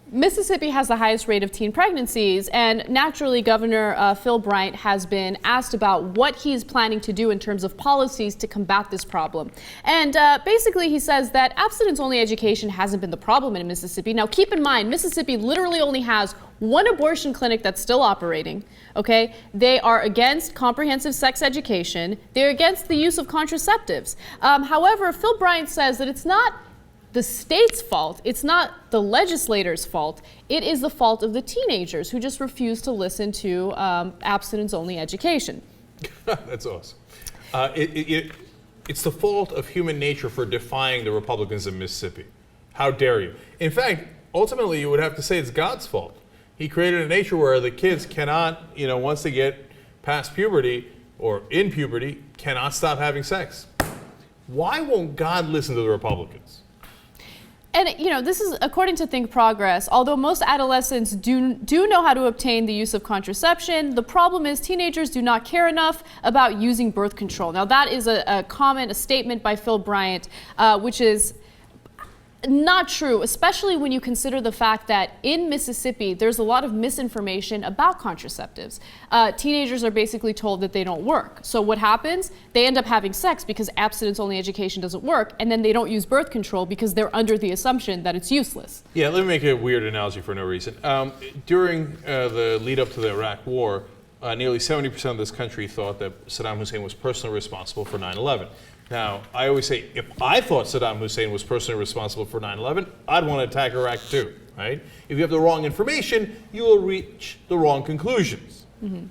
Mississippi has the highest rate of teen pregnancies, and naturally Governor Phil Bryant has been asked about what he's planning to do in terms of policies to combat this problem. And basically he says that abstinence-only education hasn't been the problem in Mississippi. Now keep in mind, Mississippi literally only has one abortion clinic that's still operating, okay? They are against comprehensive sex education. They're against the use of contraceptives. However, Phil Bryant says that it's not the state's fault, it's not the legislators' fault, it is the fault of the teenagers who just refuse to listen to abstinence-only education. That's awesome. It's the fault of human nature for defying the Republicans of Mississippi. How dare you? In fact, ultimately you would have to say it's God's fault. He created a nature where the kids cannot, once they get past puberty or in puberty, cannot stop having sex. Why won't God listen to the Republicans? And, this is according to Think Progress. Although most adolescents do know how to obtain the use of contraception, the problem is teenagers do not care enough about using birth control. Now, that is a statement by Phil Bryant, which is not true, especially when you consider the fact that in Mississippi, there's a lot of misinformation about contraceptives. Teenagers are basically told that they don't work. So what happens? They end up having sex because abstinence-only education doesn't work, and then they don't use birth control because they're under the assumption that it's useless. Yeah, let me make a weird analogy for no reason. During the lead up to the Iraq War, nearly 70% of this country thought that Saddam Hussein was personally responsible for 9/11. Now, I always say, if I thought Saddam Hussein was personally responsible for 9/11, I'd want to attack Iraq too, right? If you have the wrong information, you will reach the wrong conclusions. Mm-hmm.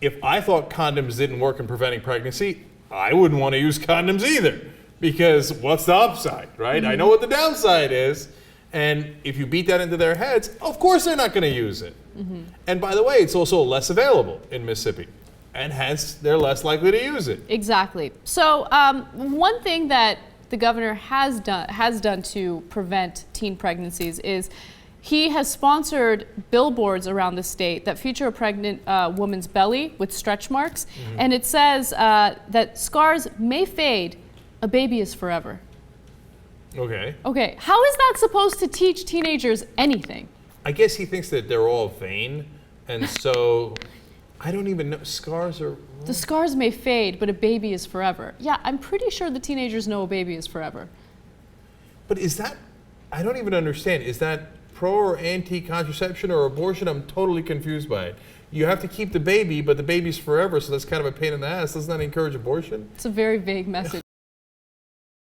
If I thought condoms didn't work in preventing pregnancy, I wouldn't want to use condoms either, because what's the upside, right? Mm-hmm. I know what the downside is, and if you beat that into their heads, of course they're not going to use it. Mm-hmm. And by the way, it's also less available in Mississippi, and hence they're less likely to use it. Exactly. So one thing that the governor has done to prevent teen pregnancies is he has sponsored billboards around the state that feature a pregnant woman's belly with stretch marks, mm-hmm. and it says that scars may fade, a baby is forever. Okay. Okay, how is that supposed to teach teenagers anything? I guess he thinks that they're all vain, and so I don't even know. Scars are... The scars may fade, but a baby is forever. Yeah, I'm pretty sure the teenagers know a baby is forever. But is that... I don't even understand. Is that pro or anti-contraception or abortion? I'm totally confused by it. You have to keep the baby, but the baby's forever, so that's kind of a pain in the ass. Doesn't that encourage abortion? It's a very vague message.